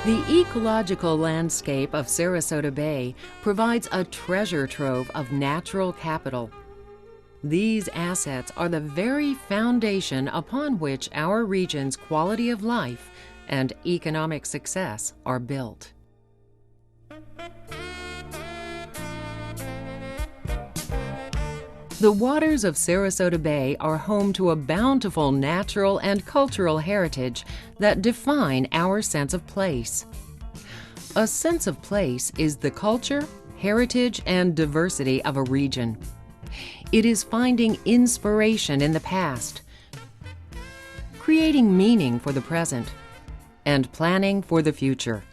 The ecological landscape of Sarasota Bay provides a treasure trove of natural capital. These assets are the very foundation upon which our region's quality of life and economic success are built. The waters of Sarasota Bay are home to a bountiful natural and cultural heritage that define our sense of place. A sense of place is the culture, heritage, and diversity of a region. It is finding inspiration in the past, creating meaning for the present, and planning for the future.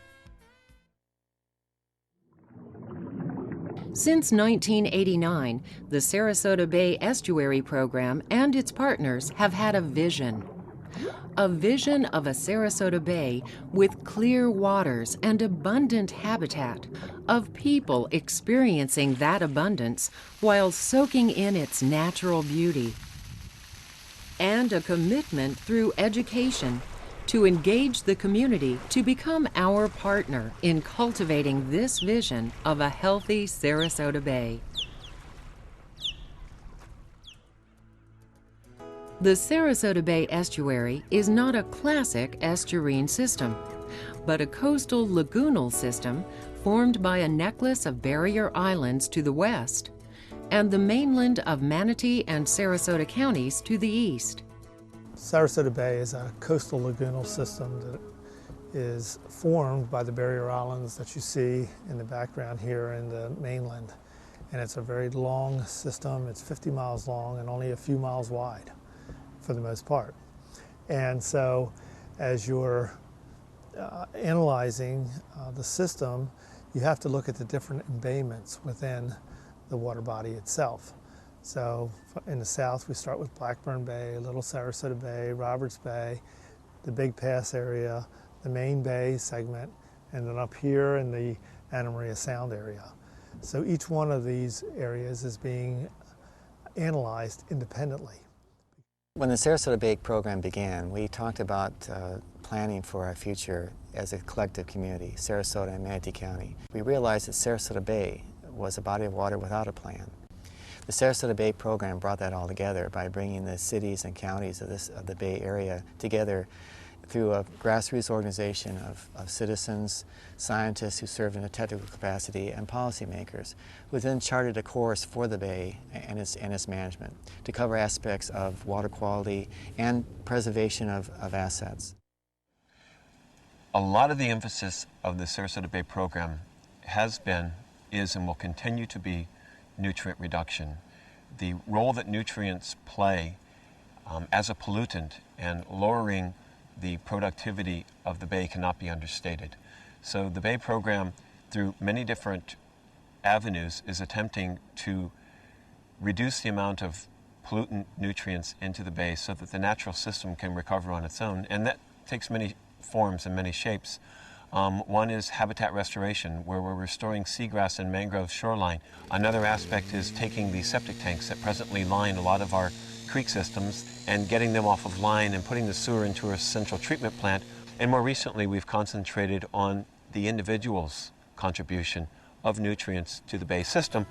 Since 1989, the Sarasota Bay Estuary Program and its partners have had a vision of a Sarasota Bay with clear waters and abundant habitat, of people experiencing that abundance while soaking in its natural beauty, and a commitment through education to engage the community to become our partner in cultivating this vision of a healthy Sarasota Bay. The Sarasota Bay Estuary is not a classic estuarine system, but a coastal lagoonal system formed by a necklace of barrier islands to the west and the mainland of Manatee and Sarasota counties to the east. Sarasota Bay is a coastal lagoonal system that is formed by the barrier islands that you see in the background here in the mainland. And it's a very long system. It's 50 miles long and only a few miles wide for the most part. And so as you're analyzing the system, you have to look at the different embayments within the water body itself. So in the south, we start with Blackburn Bay, Little Sarasota Bay, Roberts Bay, the Big Pass area, the Main Bay segment, and then up here in the Anna Maria Sound area. So each one of these areas is being analyzed independently. When the Sarasota Bay program began, we talked about planning for our future as a collective community, Sarasota and Manatee County. We realized that Sarasota Bay was a body of water without a plan. The Sarasota Bay program brought that all together by bringing the cities and counties of the Bay Area together through a grassroots organization of citizens, scientists who served in a technical capacity, and policymakers, who then charted a course for the Bay and its management to cover aspects of water quality and preservation of assets. A lot of the emphasis of the Sarasota Bay program has been, is, and will continue to be nutrient reduction. The role that nutrients play as a pollutant and lowering the productivity of the Bay cannot be understated. So the Bay program, through many different avenues, is attempting to reduce the amount of pollutant nutrients into the Bay so that the natural system can recover on its own. And that takes many forms and many shapes. One is habitat restoration, where we're restoring seagrass and mangrove shoreline. Another aspect is taking the septic tanks that presently line a lot of our creek systems and getting them off of line and putting the sewer into a central treatment plant. And more recently, we've concentrated on the individual's contribution of nutrients to the Bay system.